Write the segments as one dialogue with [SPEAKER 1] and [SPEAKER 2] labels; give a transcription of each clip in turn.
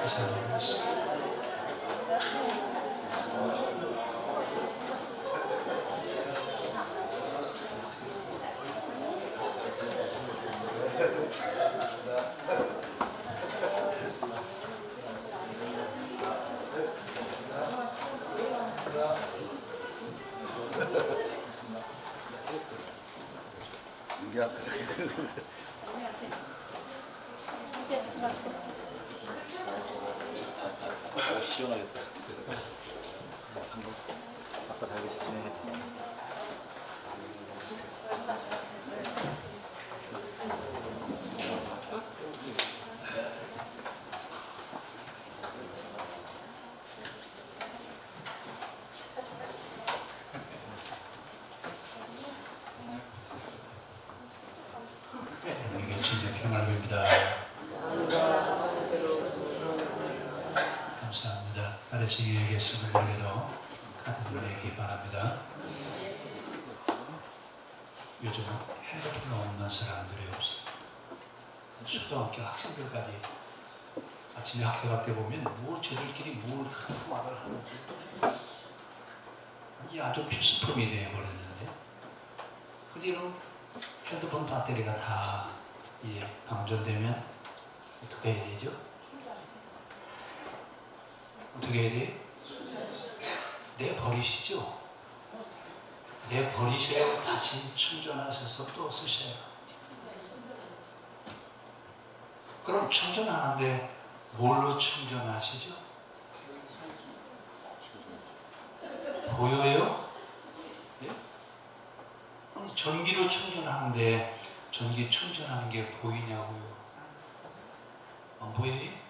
[SPEAKER 1] 기사님이었습니다.
[SPEAKER 2] 시원하겠다. 아빠 잘 계시지? 왔어?
[SPEAKER 1] 우리에게 주님의 평안을 빕니다. 감사합니다. 아래층에 계신 분들에게도 하나님께 바랍니다. 요즘 핸드폰 없는 사람들이 없어요. 초등학교 학생들까지 아침에 학교 갈 때 보면 저들끼리 뭘 하고 말을 하는지 이 아주 필수품이 되어버렸는데, 그뒤로 핸드폰 배터리가 다 방전되면 어떻게 해야 되죠? 어떻게 해야 돼? 내버리시죠? 내버리셔야 다시 충전하셔서 또 쓰셔요. 그럼 충전하는데 뭘로 충전하시죠? 보여요? 예? 아니, 전기로 충전하는데 전기 충전하는 게 보이냐고요? 안 보여요?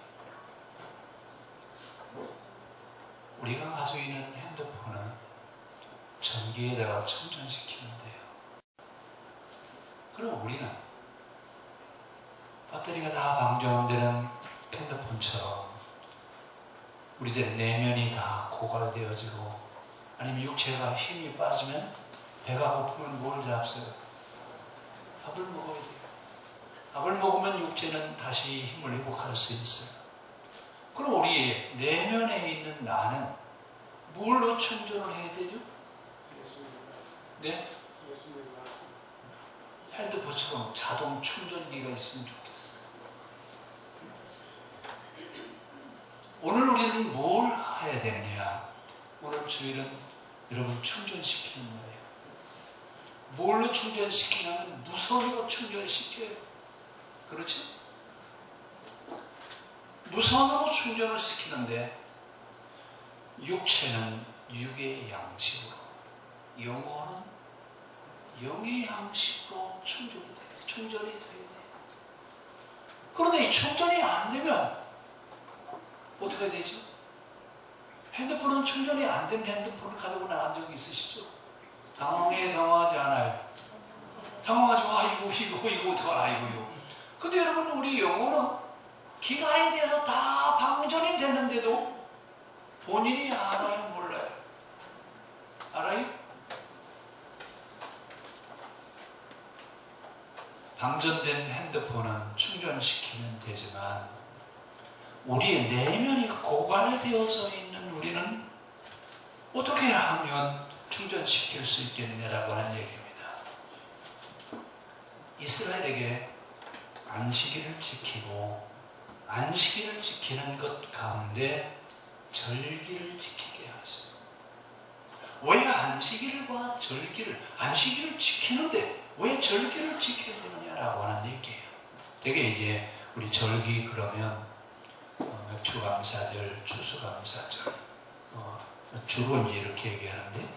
[SPEAKER 1] 우리가 가지고 있는 핸드폰은 전기에다가 충전시키면 돼요. 그럼 우리는 배터리가 다 방전되는 핸드폰처럼 우리들의 내면이 다 고갈되어지고, 아니면 육체가 힘이 빠지면 배가 고프면 뭘 잡어요? 밥을 먹어야 돼요. 밥을 먹으면 육체는 다시 힘을 회복할 수 있어요. 그럼 우리 내면에 있는 나는 뭘로 충전을 해야 되죠? 네? 핸드폰처럼 자동 충전기가 있으면 좋겠어요. 오늘 우리는 뭘 해야 되느냐? 오늘 주일은 여러분 충전시키는 거예요. 뭘로 충전시키냐면 무선으로 충전시켜요. 그렇죠? 무선으로 충전을 시키는데, 육체는 육의 양식으로, 영혼은 영의 양식으로 충전이 돼야 돼요. 그런데 이 충전이 안 되면 어떻게 되죠? 핸드폰은 충전이 안 된 핸드폰을 가지고 나간 적이 있으시죠? 당황하지 않아요? 당황하지 마, 이거 어떡하나, 이거요. 근데 여러분, 우리 영혼은 기간에 대해서 다 방전이 됐는데도 본인이 알아요, 몰라요? 알아요? 방전된 핸드폰은 충전시키면 되지만, 우리의 내면이 고갈되어져 있는 우리는 어떻게 하면 충전시킬 수 있겠느냐라고 하는 얘기입니다. 이스라엘에게 안식일을 지키고, 안식일을 지키는 것 가운데 절기를 지키게 하죠. 왜 안식일과 안식일을 지키는데 왜 절기를 지켜야 되느냐라고 하는 얘기예요. 되게 이제 우리 절기 그러면 맥추감사절, 추수감사절, 주로 이제 이렇게 얘기하는데,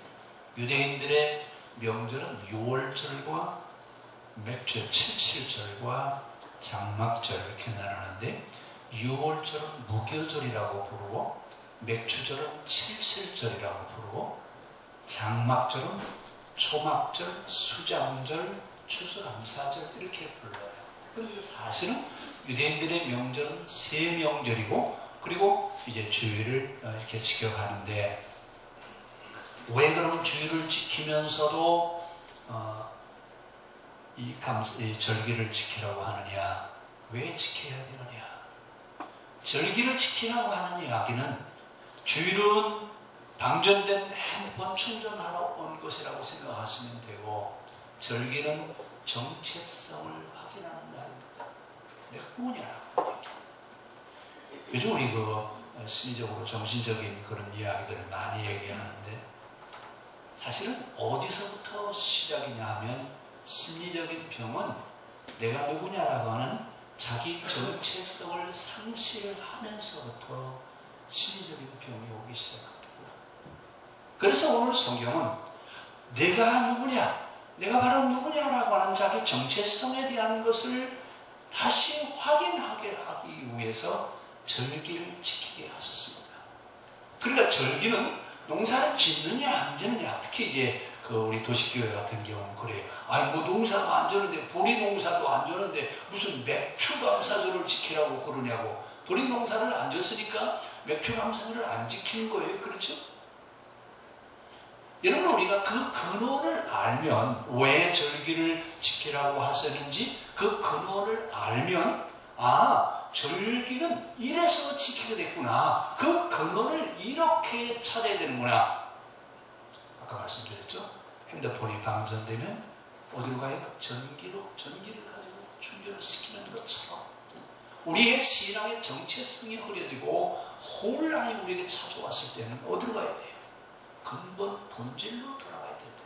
[SPEAKER 1] 유대인들의 명절은 6월절과 맥추 77절과 장막절 이렇게 나누는데, 6월절은 무교절이라고 부르고, 맥추절은 77절이라고 부르고, 장막절은 초막절, 수장절, 추수감사절 이렇게 불러요. 그래서 사실은 유대인들의 명절은 세 명절이고, 그리고 이제 주일을 이렇게 지켜가는데, 왜 그럼 주일을 지키면서도 이 절기를 지키라고 하느냐? 왜 지켜야 되느냐? 절기를 지키라고 하는 이야기는 주일은 방전된 핸드폰 충전하러 온 것이라고 생각하시면 되고, 절기는 정체성을 확인하는 날입니다. 내가 누구냐라고. 요즘 우리 심리적으로 정신적인 그런 이야기들을 많이 얘기하는데, 사실은 어디서부터 시작이냐 하면 심리적인 병은 내가 누구냐라고 하는 자기 정체성을 상실하면서부터 심리적인 병이 오기 시작합니다. 그래서 오늘 성경은 내가 누구냐, 내가 바로 누구냐라고 하는 자기 정체성에 대한 것을 다시 확인하게 하기 위해서 절기를 지키게 하셨습니다. 그러니까 절기는 농사를 짓느냐 안 짓느냐, 특히 이제 우리 도시교회 같은 경우는 그래요. 아니 뭐 농사도 안 졌는데, 보리 농사도 안 졌는데 무슨 맥추감사절을 지키라고 그러냐고. 보리 농사를 안 졌으니까 맥추감사절을 안 지키는 거예요. 그렇죠? 여러분, 우리가 그 근원을 알면, 왜 절기를 지키라고 하셨는지 그 근원을 알면, 절기는 이래서 지키게 됐구나, 그 근원을 이렇게 찾아야 되는구나. 아까 말씀드렸죠? 핸드폰이 방전되면 어디로 가요? 전기를 가지고 충전을 시키는 것처럼 우리의 신앙의 정체성이 흐려지고 혼란이 우리에게 찾아왔을 때는 어디로 가야 돼요? 근본 본질로 돌아가야 됩니다.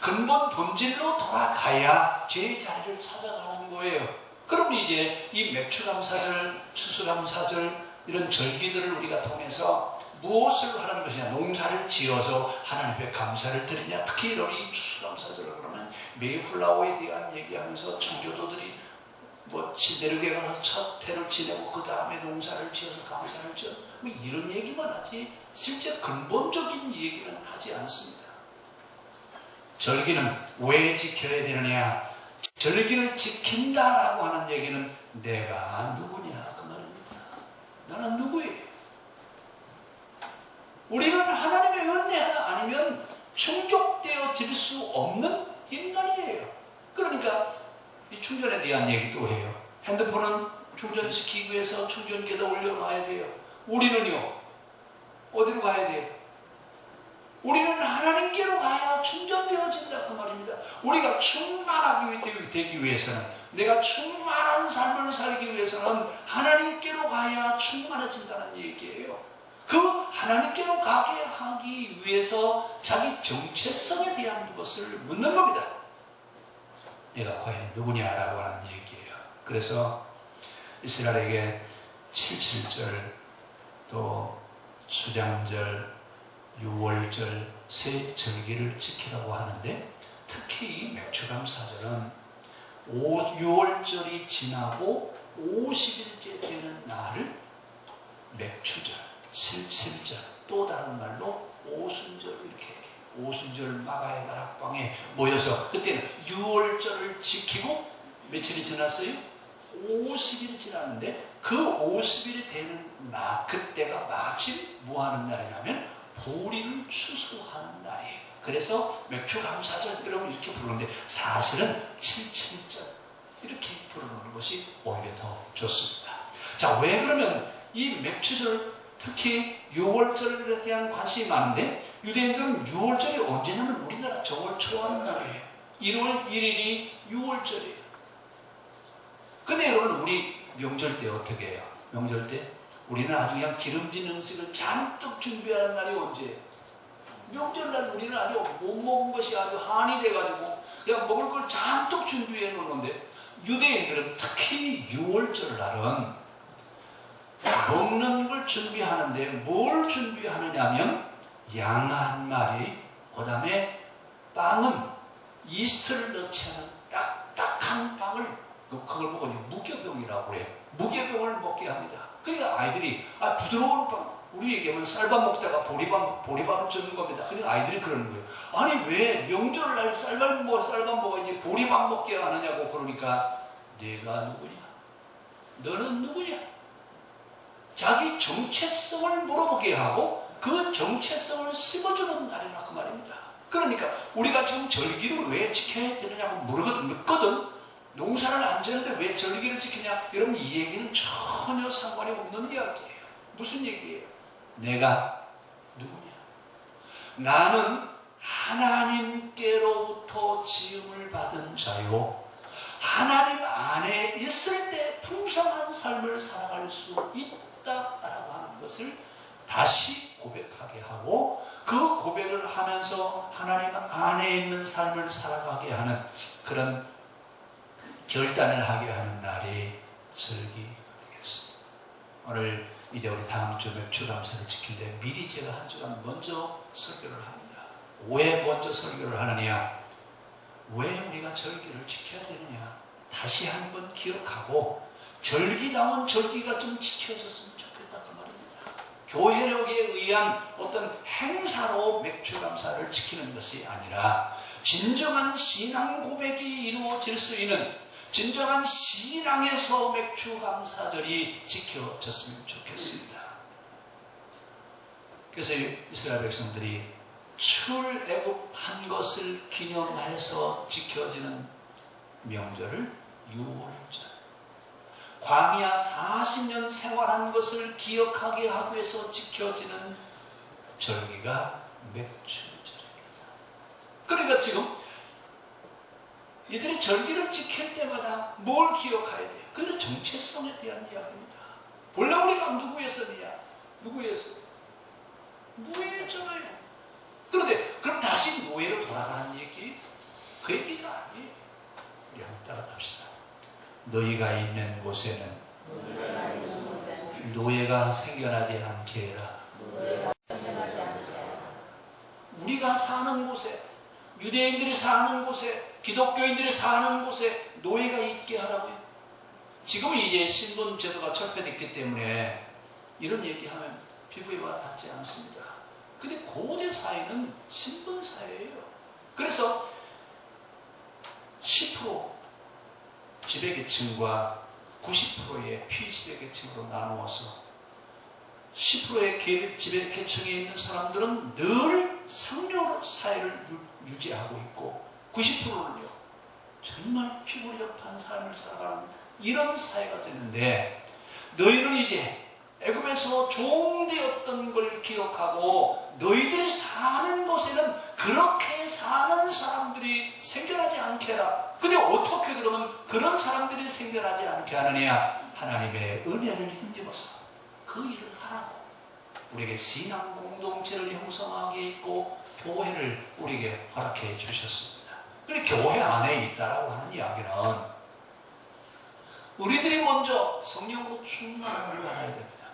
[SPEAKER 1] 근본 본질로 돌아가야 제 자리를 찾아가는 거예요. 그럼 이제 이 맥추감사절, 추수감사절, 이런 절기들을 우리가 통해서 무엇을 하는 것이냐? 농사를 지어서 하나님 앞에 감사를 드리냐? 특히 이 추수감사절을 그러면 메이플라워에 대한 얘기하면서 청교도들이 내륙에 가서 첫 해를 지내고 그 다음에 농사를 지어서 감사를 지어, 이런 얘기만 하지 실제 근본적인 얘기는 하지 않습니다. 절기는 왜 지켜야 되느냐? 절기를 지킨다라고 하는 얘기는 내가 누구냐 그 말입니다. 나는 누구예요? 우리는 하나님의 은혜가 아니면 충족되어질 수 없는 인간이에요. 그러니까 이 충전에 대한 얘기도 해요. 핸드폰은 충전시키기 위해서 충전기에다 올려놔야 돼요. 우리는요, 어디로 가야 돼요? 우리는 하나님께로 가야 충전되어진다 그 말입니다. 우리가 충만하게 되기 위해서는, 내가 충만한 삶을 살기 위해서는 하나님께로 가야 충만해진다는 얘기예요. 그 하나님께로 가게 하기 위해서 자기 정체성에 대한 것을 묻는 겁니다. 내가 과연 누구냐라고 하는 얘기예요. 그래서 이스라엘에게 77절, 또 수장절, 유월절, 세 절기를 지키라고 하는데, 특히 이 맥추감사절은 6월절이 지나고 50일째 되는 날을 맥추절, 77절, 또 다른 말로 오순절 이렇게 얘기해요. 오순절 마가의 다락방에 모여서, 그때는 6월절을 지키고 며칠이 지났어요? 50일이 지났는데, 그 50일이 되는 날, 그때가 마침 뭐 하는 날이냐면 보리를 추수하는 날이에요. 그래서 맥추감사절 이렇게 부르는데, 사실은 77절 이렇게 부르는 것이 오히려 더 좋습니다. 자, 왜 그러면 이 맥추절, 특히 6월절에 대한 관심이 많은데, 유대인들은 6월절이 언제냐면 우리나라 정월 초하는 날이에요. 1월 1일이 6월절이에요. 근데 여러분, 우리 명절 때 어떻게 해요? 명절 때 우리는 아주 그냥 기름진 음식을 잔뜩 준비하는 날이 언제예요? 명절날 우리는 아주 못 먹은 것이 아주 한이 돼가지고 그냥 먹을 걸 잔뜩 준비해 놓는데, 유대인들은 특히 6월절 날은 먹는 걸 준비하는데, 뭘 준비하느냐면 양 한 마리, 그 다음에 빵은 이스트를 넣지 않은 딱딱한 빵을, 그걸 보고 무교병이라고 그래요. 무교병을 먹게 합니다. 그러니까 아이들이 부드러운 빵, 우리 얘기하면 쌀밥 먹다가 보리밥을 젓는 겁니다. 그러니까 아이들이 그러는 거예요. 아니 왜 명절날 쌀밥 먹어야지 보리밥 먹게 하느냐고. 그러니까 내가 누구냐? 너는 누구냐? 자기 정체성을 물어보게 하고 그 정체성을 심어주는 날이라 그 말입니다. 그러니까 우리가 지금 절기를 왜 지켜야 되느냐고 묻거든. 농사를 안 지는데 왜 절기를 지키냐? 여러분, 이 얘기는 전혀 상관이 없는 이야기예요. 무슨 얘기예요? 내가 누구냐? 나는 하나님께로부터 지음을 받은 자요, 하나님 안에 있을 때 풍성한 삶을 살아갈 수 있다라고 하는 것을 다시 고백하게 하고, 그 고백을 하면서 하나님 안에 있는 삶을 살아가게 하는 그런 결단을 하게 하는 날이 절기가 되겠습니다. 오늘 이제 우리 다음 주 맵추감사를 지키는데 미리 제가 한 주간 먼저 설교를 합니다. 왜 먼저 설교를 하느냐? 왜 우리가 절기를 지켜야 되느냐? 다시 한번 기억하고 절기다운 절기가 좀 지켜졌으면 좋겠다, 그 말입니다. 교회력에 의한 어떤 행사로 맥주감사를 지키는 것이 아니라 진정한 신앙 고백이 이루어질 수 있는 진정한 신앙에서 맥주감사절이 지켜졌으면 좋겠습니다. 그래서 이스라엘 백성들이 출애굽한 것을 기념해서 지켜지는 명절을 유월절, 광야 40년 생활한 것을 기억하게 하기 위해서 지켜지는 절기가 맥주절입니다. 그러니까 지금 이들이 절기를 지킬 때마다 뭘 기억해야 돼요? 그들의 정체성에 대한 이야기입니다. 본래 우리가 누구였었느냐? 누구였어? 노예였잖아요. 그런데 그럼 다시 노예로 돌아가는 얘기? 그 얘기가 아니에요. 우리 한번 따라갑시다. 너희가 있는 곳에는 노예가 생겨나지 않게 해라. 우리가 사는 곳에, 유대인들이 사는 곳에, 기독교인들이 사는 곳에 노예가 있게 하라고요. 지금은 이제 신분 제도가 철폐됐기 때문에 이런 얘기하면 피부에 와 닿지 않습니다. 근데 고대 사회는 신분 사회예요. 그래서 10% 지배계층과 90%의 피지배계층으로 나누어서 10%의 지배계층에 있는 사람들은 늘 상류 사회를 유지하고 있고 90%는요 정말 피부렵한 삶을 살아가는 이런 사회가 되는데, 너희는 이제 애굽에서 종되었던 걸 기억하고 너희들이 사는 곳에는 그렇게 사는 사람들이 생겨나지 않게 해라. 근데 어떻게 그러면 그런 사람들이 생겨나지 않게 하느냐? 하나님의 은혜를 힘입어서 그 일을 하라고 우리에게 신앙 공동체를 형성하게 있고 교회를 우리에게 허락해 주셨습니다. 그런데 교회 안에 있다라고 하는 이야기는 우리들이 먼저 성령으로 충만함을 받아야 됩니다.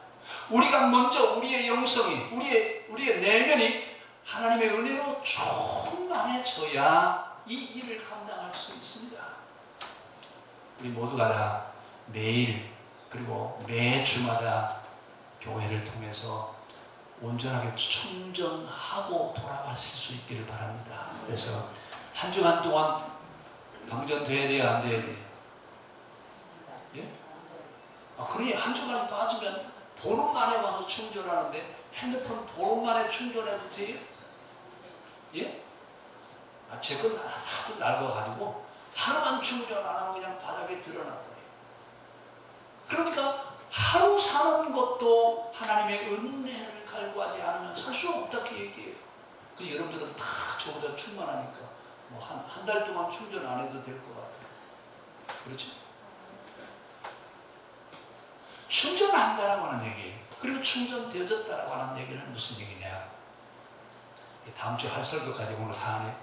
[SPEAKER 1] 우리가 먼저 우리의 영성이, 우리의 내면이 하나님의 은혜로 충만해져야 이 일을 감당할 수 있습니다. 우리 모두가 다 매일 그리고 매주마다 교회를 통해서 온전하게 충전하고 돌아가실 수 있기를 바랍니다. 그래서 한 주간 동안 방전돼야 돼요, 안 돼야 돼요? 예? 그러니 한 주간 빠지면 보름 만에 와서 충전하는데 핸드폰 보름 만에 충전해도 돼요? 예? 제 건 하도 낡아가지고 하루만 충전 안 하면 그냥 바닥에 드러나버려요. 그러니까 하루 사는 것도 하나님의 은혜를 갈구하지 않으면 살 수 없다고 얘기해요. 그 여러분들은 다 저보다 충만하니까 뭐 한 달 동안 충전 안 해도 될 것 같아요. 그렇죠? 충전한다라고 하는 얘기, 그리고 충전되어졌다라고 하는 얘기는 무슨 얘기냐? 다음 주 할 설교까지 오늘 다 하네.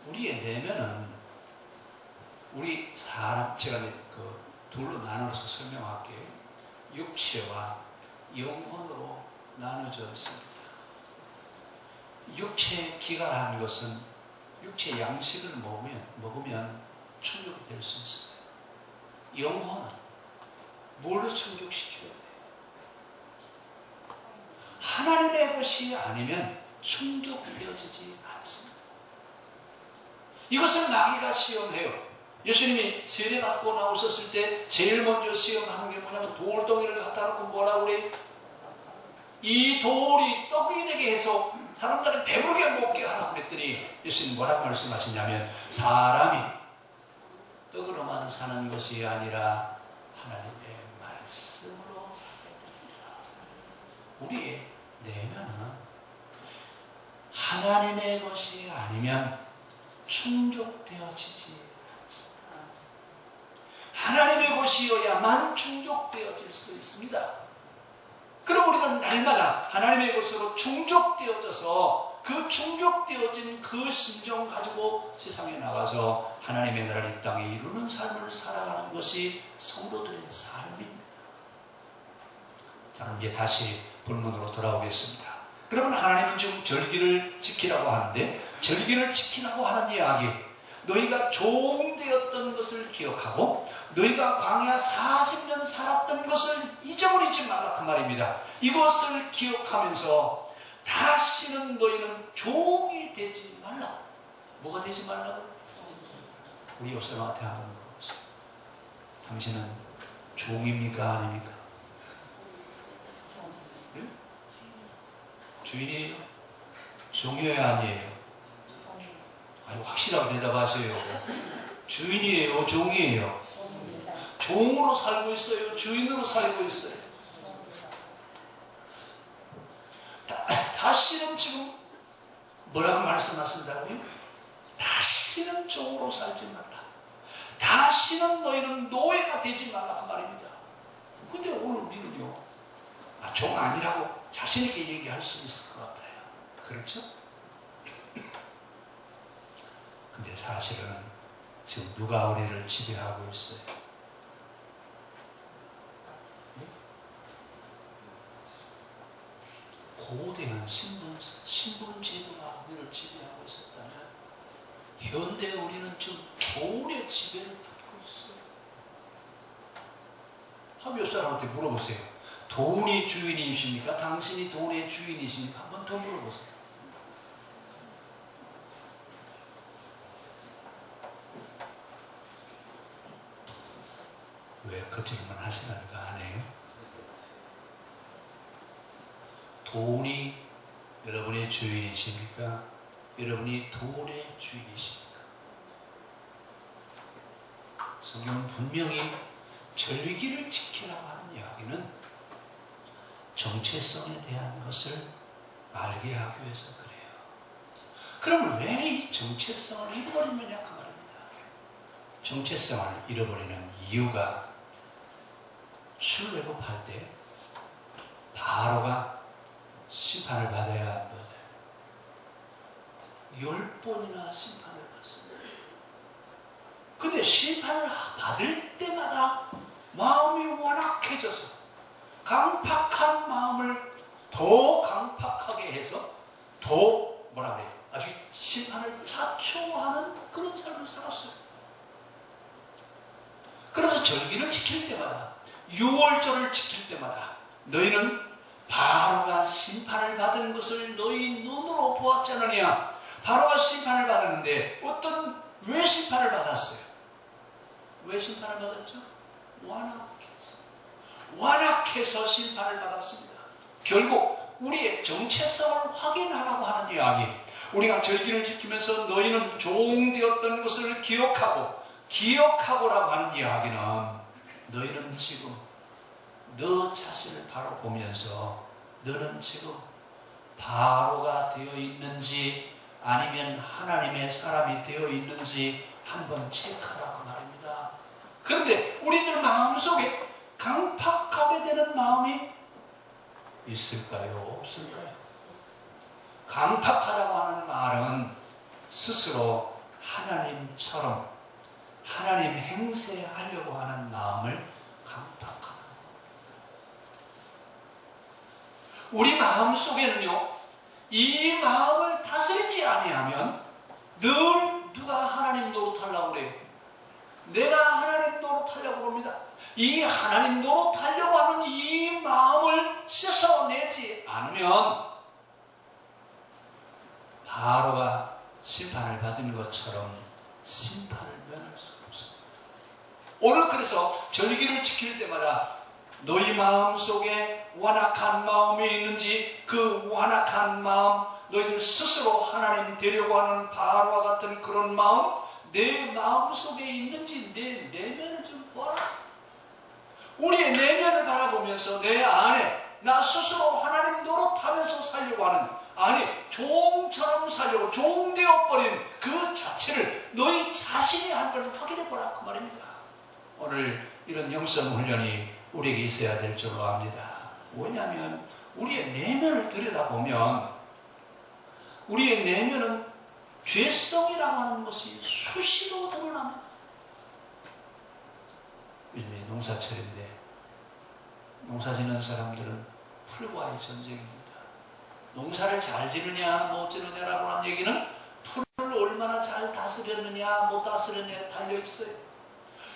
[SPEAKER 1] 우리의 내면은 우리 사람, 제가 그 둘로 나눠서 설명할게요. 육체와 영혼으로 나눠져 있습니다. 육체의 기가라는 것은 육체의 양식을 먹으면 충족이 될 수 있어요. 영혼은 뭘로 충족시켜야 돼요? 하나님의 것이 아니면 충족되어지지 않습니다. 이것을 마귀가 시험해요. 예수님이 세례받고 나오셨을 때 제일 먼저 시험하는 게 뭐냐면 돌덩이를 갖다 놓고 뭐라고 그래? 이 돌이 떡이 되게 해서 사람들을 배부르게 먹게 하라고 그랬더니 예수님 뭐라고 말씀하시냐면, 사람이 떡으로만 사는 것이 아니라 하나님의 말씀으로 살아야 됩니다. 우리의 내면은 하나님의 것이 아니면 충족되어지지 않습니다. 하나님의 것이어야만 충족되어질 수 있습니다. 그럼 우리는 날마다 하나님의 것으로 충족되어져서 그 충족되어진 그 심정 가지고 세상에 나가서 하나님의 나라를 이 땅에 이루는 삶을 살아가는 것이 성도들의 삶입니다. 자, 이제 다시 본문으로 돌아오겠습니다. 그러면 하나님은 지금 절기를 지키라고 하는데, 절기를 지키라고 하는 이야기, 너희가 종되었던 것을 기억하고 너희가 광야 40년 살았던 것을 잊어버리지 말라 그 말입니다. 이것을 기억하면서 다시는 너희는 종이 되지 말라. 뭐가 되지 말라고? 우리 옆 사람한테 한번 물어보세요. 당신은 종입니까 아닙니까? 네? 주인이에요? 종이에요 아니에요? 아니, 확실하게 대답하세요. 주인이에요 종이에요? 종으로 살고 있어요? 주인으로 살고 있어요? 다시는 지금 뭐라고 말씀하신다고요? 다시는 종으로 살지 말라. 다시는 너희는 노예가 되지 말라 그 말입니다. 근데 오늘 우리는요, 종 아니라고 자신있게 얘기할 수 있을 것 같아요. 그렇죠? 근데 사실은 지금 누가 우리를 지배하고 있어요? 고대는 신분제도가 우리를 지배하고 있었다면, 현대 우리는 지금 돈의 지배를 받고 있어요. 한 몇 사람한테 물어보세요. 돈이 주인이십니까? 당신이 돈의 주인이십니까? 한 번 더 물어보세요. 왜 그 질문 하시는가 안 해요? 돈이 여러분의 주인이십니까? 여러분이 돈의 주인이십니까? 성경은 분명히 절기를 지키라고 하는 이야기는 정체성에 대한 것을 알게 하기 위해서 그래요. 그럼 왜 이 정체성을 잃어버리느냐 그 말입니다. 정체성을 잃어버리는 이유가 출애굽할 때 바로가 심판을 받아야 안 받아요? 10번이나 심판을 받습니다. 근데 심판을 받을 때마다 마음이 완악해져서 강팍한 마음을 더 강팍하게 해서 더 뭐라 그래요? 아주 심판을 자초하는 그런 삶을 살았어요. 그래서 절기를 지킬 때마다, 유월절을 지킬 때마다 너희는 바로가 심판을 받은 것을 너희 눈으로 보았지 않느냐? 바로가 심판을 받았는데 왜 심판을 받았어요? 왜 심판을 받았죠? 완악해서 심판을 받았습니다. 결국 우리의 정체성을 확인하라고 하는 이야기, 우리가 절기를 지키면서 너희는 종되었던 것을 기억하고라고 하는 이야기는, 너희는 지금 너 자신을 바로 보면서 너는 지금 바로가 되어 있는지 아니면 하나님의 사람이 되어 있는지 한번 체크하라고 말입니다. 그런데 우리들 마음속에 강팍하게 되는 마음이 있을까요? 없을까요? 강팍하다고 하는 말은 스스로 하나님처럼 하나님 행세하려고 하는 마음을 강팍하다. 우리 마음속에는요, 이 마음을 다스리지 아니하면 늘 누가 하나님 노릇하려고 그래요? 내가 하나님 노릇하려고 합니다. 이 하나님 노릇하려고 하는 이 마음을 씻어내지 않으면 바로가 심판을 받은 것처럼 심판을 면할 수 없습니다. 오늘 그래서 절기를 지킬 때마다 너희 마음속에 완악한 마음이 있는지, 그 완악한 마음, 너희들 스스로 하나님 되려고 하는 바로와 같은 그런 마음, 내 마음속에 있는지 내 내면을 좀 봐라. 우리의 내면을 바라보면서 내 안에 나 스스로 하나님 노릇하면서 살려고 하는, 아니 종처럼 살려고 종되어버린 그 자체를 너희 자신이 한 번 확인해보라 그 말입니다. 오늘 이런 영성훈련이 우리에게 있어야 될 줄로 압니다. 왜냐하면 우리의 내면을 들여다보면 우리의 내면은 죄성이라고 하는 것이 수시로 드러납니다. 요즘에 농사철인데 농사 짓는 사람들은 풀과의 전쟁입니다. 농사를 잘 지느냐 못 지느냐라고 하는 얘기는 풀을 얼마나 잘 다스렸느냐 못 다스렸느냐에 달려있어요.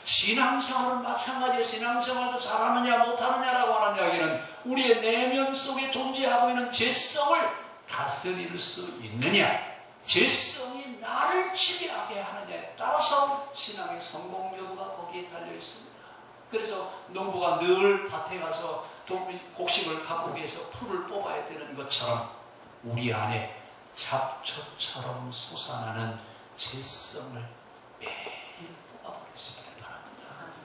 [SPEAKER 1] 신앙생활은 마찬가지예요. 신앙생활도 잘하느냐 못하느냐라고 하는 이야기는 우리의 내면 속에 존재하고 있는 죄성을 다스릴 수 있느냐, 죄성이 나를 지배하게 하느냐에 따라서 신앙의 성공 여부가 거기에 달려있습니다. 그래서 농부가 늘 밭에 가서 곡식을 갖고 위해서 풀을 뽑아야 되는 것처럼 우리 안에 잡초처럼 솟아나는 죄성을 매일 뽑아버리시기를 바랍니다.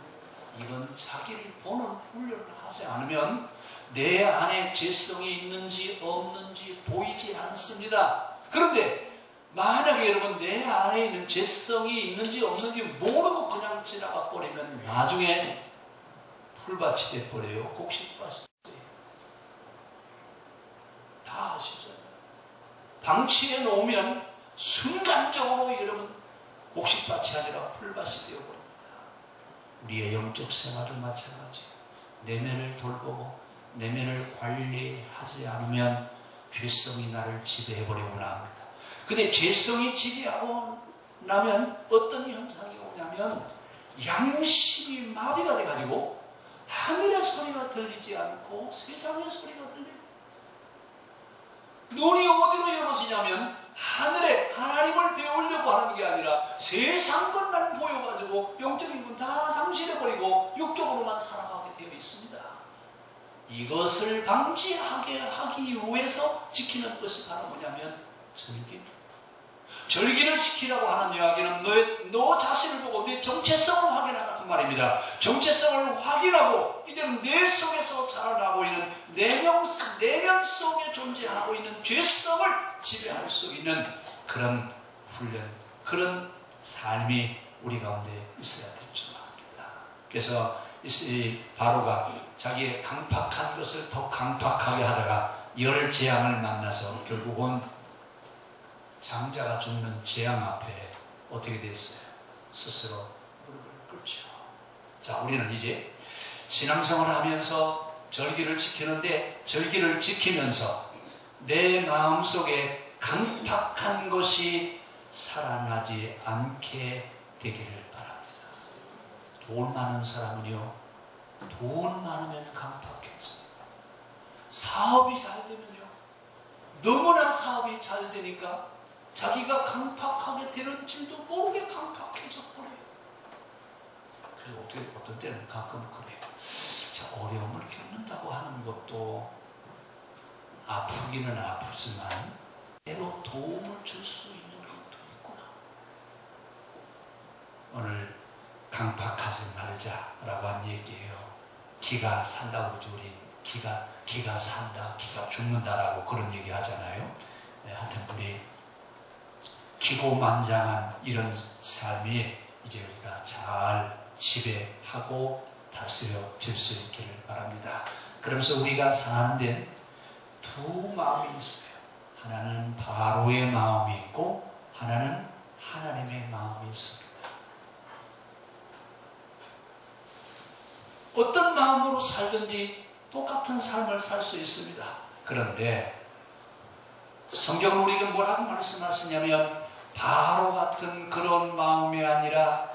[SPEAKER 1] 이건 자기를 보는 훈련을 하지 않으면 내 안에 죄성이 있는지 없는지 보이지 않습니다. 그런데 만약에 여러분 내 안에 있는 죄성이 있는지 없는지 모르고 그냥 지나가 버리면 나중에 풀밭이 돼버려요. 곡식밭이 돼요. 다 아시잖아요. 방치해 놓으면 순간적으로 여러분 곡식밭이 아니라 풀밭이 되어버립니다. 우리의 영적 생활도 마찬가지예요. 내면을 돌보고 내면을 관리하지 않으면 죄성이 나를 지배해버리구나 합니다. 근데 죄성이 지배하고 나면 어떤 현상이 오냐면 양심이 마비가 돼가지고 하늘의 소리가 들리지 않고 세상의 소리가 들려요. 눈이 어디로 열어지냐면 하늘에 하나님을 배우려고 하는 게 아니라 세상 것만 보여가지고 영적인 건 다 상실해버리고 육적으로만 살아가게 되어 있습니다. 이것을 방지하게 하기 위해서 지키는 것이 바로 뭐냐면 절기입니다. 절기를 지키라고 하는 이야기는 너 자신을 보고 내 정체성을 확인하라 그 말입니다. 정체성을 확인하고 이제는 내 속에서 자라나고 있는 내면 속에 존재하고 있는 죄성을 지배할 수 있는 그런 훈련, 그런 삶이 우리 가운데 있어야 될 줄 압니다. 그래서 이 바로가 자기의 강팍한 것을 더 강팍하게 하다가 열 재앙을 만나서 결국은 장자가 죽는 재앙 앞에 어떻게 됐어요? 스스로 무릎을 꿇죠. 자, 우리는 이제 신앙생활을 하면서 절기를 지키는데 절기를 지키면서 내 마음속에 강팍한 것이 살아나지 않게 되기를 바랍니다. 돈 많은 사람은요, 돈 많으면 강팍해져요. 사업이 잘 되면요, 너무나 사업이 잘 되니까 자기가 강팍하게 되는 줄도 모르게 강팍해져 버려요. 그래서 어떤 때는 가끔 그래요. 자, 어려움을 겪는다고 하는 것도 아프기는 아프지만 때로 도움을 줄 수 있는 것도 있구나. 오늘 강팍하지 말자라고 한 얘기예요. 기가 산다고 그러죠. 우리 기가 산다, 기가 죽는다라고 그런 얘기 하잖아요. 네, 하여튼 우리 기고만장한 이런 삶이 이제 우리가 잘 지배하고 다스려질 수 있기를 바랍니다. 그러면서 우리가 사는 데는 두 마음이 있어요. 하나는 바로의 마음이 있고 하나는 하나님의 마음이 있습니다. 어떤 마음으로 살든지 똑같은 삶을 살 수 있습니다. 그런데 성경은 우리에게 뭐라고 말씀하시냐면 바로 같은 그런 마음이 아니라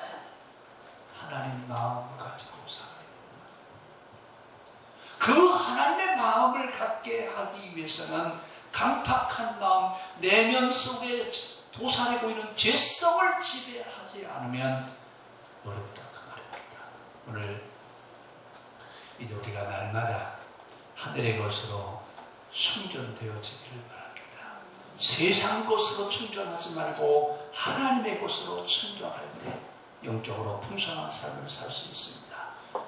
[SPEAKER 1] 하나님 마음을 가지고 살아야 된다. 그 하나님의 마음을 갖게 하기 위해서는 강팍한 마음, 내면 속에 도사리고 있는 죄성을 지배하지 않으면 어렵다 그 말입니다. 오늘 이제 우리가 날마다 하늘의 것으로 충전되어지기를 바랍니다. 세상 것으로 충전하지 말고 하나님의 것으로 충전할 때 영적으로 풍성한 삶을 살 수 있습니다.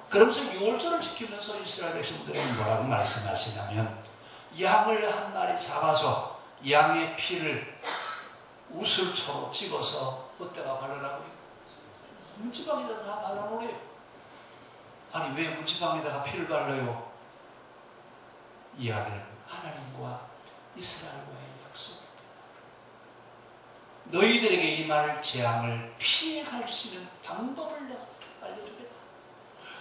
[SPEAKER 1] 그러면서 6월절을 지키면서 이스라엘 백성들에게 뭐라고 말씀하시냐면, 양을 한 마리 잡아서 양의 피를 우슬초로 찍어서 어디다가 바르라고요? 문지방에다 다 발라놓으래요. 아니, 왜 문지방에다가 피를 발라요? 이야기는 하나님과 이스라엘과의 약속입니다. 너희들에게 임할 재앙을 피해갈 수 있는 방법을 내가 알려주겠다.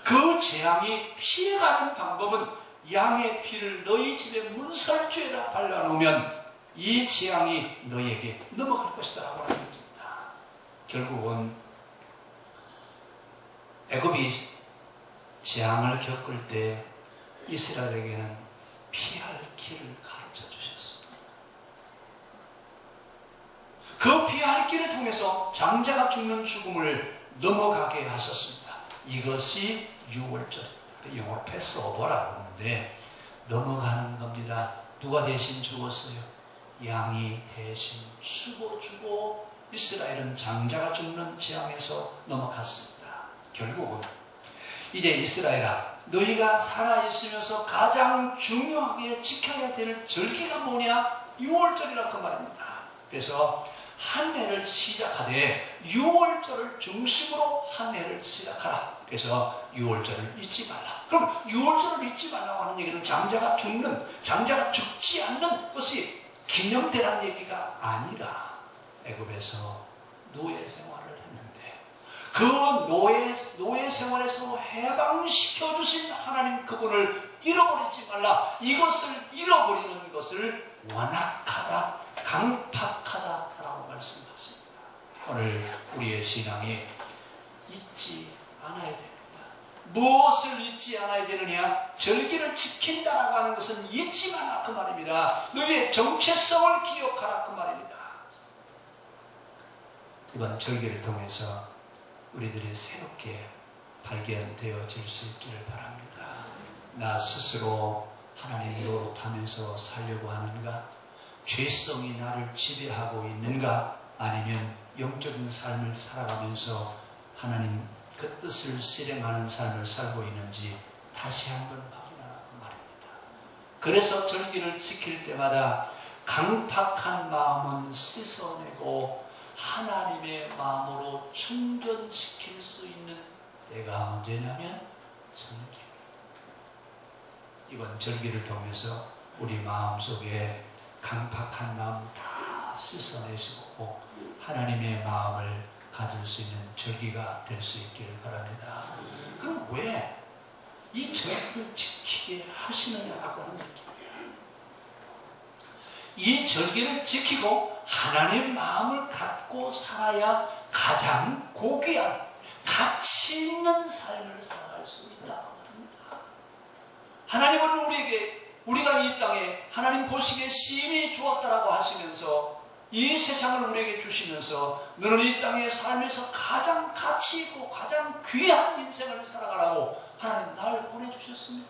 [SPEAKER 1] 그 재앙이 피해가는 방법은 양의 피를 너희 집의 문설주에다 발라놓으면 이 재앙이 너희에게 넘어갈 것이다 라고 알려줍니다. 결국은 애굽이 재앙을 겪을 때 이스라엘에게는 피할 길을 가르쳐 주셨습니다. 그 피할 길을 통해서 장자가 죽는 죽음을 넘어가게 하셨습니다. 이것이 6월절, 영어로 패스오버라고 하는데 넘어가는 겁니다. 누가 대신 죽었어요? 양이 대신 죽어주고 이스라엘은 장자가 죽는 재앙에서 넘어갔습니다. 결국은 이제 이스라엘아, 너희가 살아있으면서 가장 중요하게 지켜야 될 절기가 뭐냐? 6월절이라 그 말입니다. 그래서 한 해를 시작하되 6월절을 중심으로 한 해를 시작하라. 그래서 6월절을 잊지 말라. 그럼 6월절을 잊지 말라고 하는 얘기는 장자가 죽지 않는 것이 기념되라는 얘기가 아니라 애굽에서 노예 생활을 했는데 그 노예 생활에서 해방시켜 주신 하나님 그분을 잃어버리지 말라. 이것을 잃어버리는 것을 완악하다, 강팍하다라고 말씀하십니다. 오늘 우리의 신앙이 잊지 않아야 됩니다. 무엇을 잊지 않아야 되느냐? 절기를 지킨다라고 하는 것은 잊지 마라 그 말입니다. 너희의 정체성을 기억하라 그 말입니다. 이번 절기를 통해서 우리들이 새롭게 발견되어질 수 있기를 바랍니다. 나 스스로 하나님 노릇하면서 살려고 하는가? 죄성이 나를 지배하고 있는가? 아니면 영적인 삶을 살아가면서 하나님 그 뜻을 실행하는 삶을 살고 있는지 다시 한번 확인하라 그 말입니다. 그래서 절기를 지킬 때마다 강팍한 마음은 씻어내고 하나님의 마음으로 충전시킬 수 있는 때가 언제냐면 절기입니다. 이번 절기를 통해서 우리 마음속에 강팍한 마음 다 씻어내시고 하나님의 마음을 가질 수 있는 절기가 될 수 있기를 바랍니다. 그럼 왜 이 절기를 지키게 하시느냐라고 하는 얘기입니다. 이 절기를 지키고 하나님의 마음을 갖고 살아야 가장 고귀한 가치 있는 삶을 살아갈 수 있다고 합니다. 하나님은 우리가 이 땅에 하나님 보시기에 심히 좋았다라고 하시면서 이 세상을 우리에게 주시면서 너는 이 땅의 삶에서 가장 가치 있고 가장 귀한 인생을 살아가라고 하나님 나를 보내주셨습니다.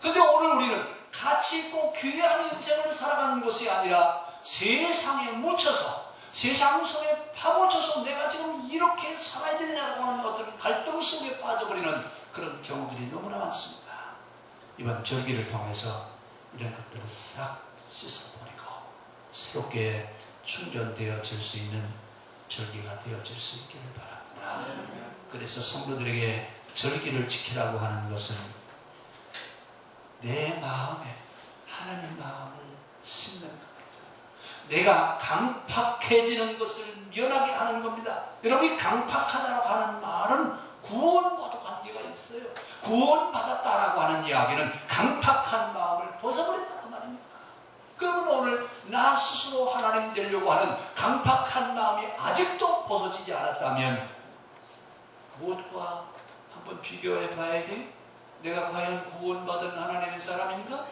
[SPEAKER 1] 그런데 오늘 우리는 가치 있고 귀한 인생을 살아가는 것이 아니라 세상에 묻혀서 세상 속에 파묻혀서 내가 지금 이렇게 살아야 되느냐라고 하는 어떤 갈등 속에 빠져버리는 그런 경우들이 너무나 많습니다. 이번 절기를 통해서 이런 것들을 싹 씻어버리고 새롭게 충전되어질 수 있는 절기가 되어질 수 있기를 바랍니다. 그래서 성도들에게 절기를 지키라고 하는 것은 내 마음에 하나님 마음을 심는 겁니다. 내가 강팍해지는 것을 면하게 하는 겁니다. 여러분이 강팍하다고 하는 말은 구원과도 관계가 있어요. 구원받았다라고 하는 이야기는 강팍한 마음을 벗어버린다 그 말입니다. 그러면 오늘 나 스스로 하나님 되려고 하는 강팍한 마음이 아직도 벗어지지 않았다면 무엇과 한번 비교해 봐야지. 내가 과연 구원받은 하나님의 사람인가?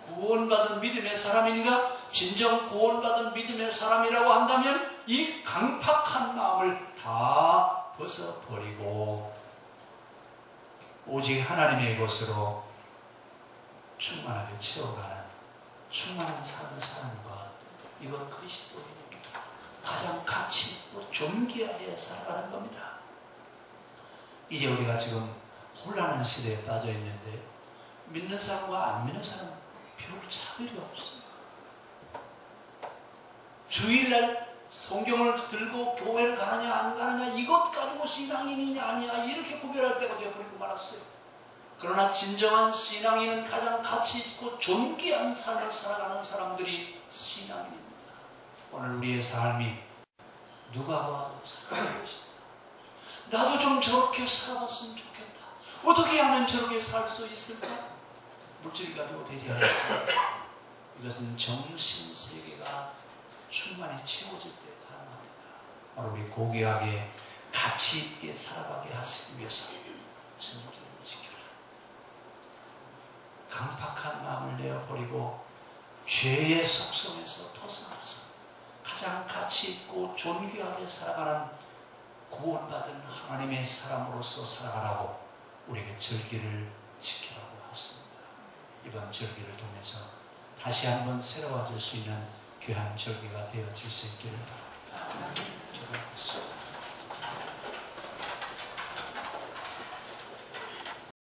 [SPEAKER 1] 구원받은 믿음의 사람인가? 진정 구원받은 믿음의 사람이라고 한다면 이 강팍한 마음을 다 벗어버리고 오직 하나님의 것으로 충만하게 채워가는 충만한 삶을 사는 것, 이건 그리스도인입니다. 가장 가치 있고 존귀하게 살아가는 겁니다. 이제 우리가 지금 혼란한 시대에 빠져 있는데 믿는 사람과 안 믿는 사람 별 차별이 없어요. 주일날 성경을 들고 교회를 가느냐 안 가느냐 이것 가지고 신앙인이냐 아니냐 이렇게 구별할 때가 되어버리고 말았어요. 그러나 진정한 신앙인은 가장 가치 있고 존귀한 삶을 살아가는 사람들이 신앙인입니다. 오늘 우리의 삶이 누가 봐도 살아가는 것이다. 나도 좀 저렇게 살아봤으면 좋겠다. 어떻게 하면 저렇게 살 수 있을까? 물질 가지고 되지 않습니다. 이것은 정신세계가 충만히 채워질 때 가능합니다. 바로 우리 고귀하게 가치 있게 살아가게 하시기 위해서 진리를 지켜라. 강팍한 마음을 내어버리고 죄의 속성에서 벗어나서 가장 가치 있고 존귀하게 살아가는 구원받은 하나님의 사람으로서 살아가라고 우리에게 절기를 지키라고 하십니다. 이번 절기를 통해서 다시 한번 새로워질 수 있는 귀한 절기가 되어질 수 있기를 바랍니다.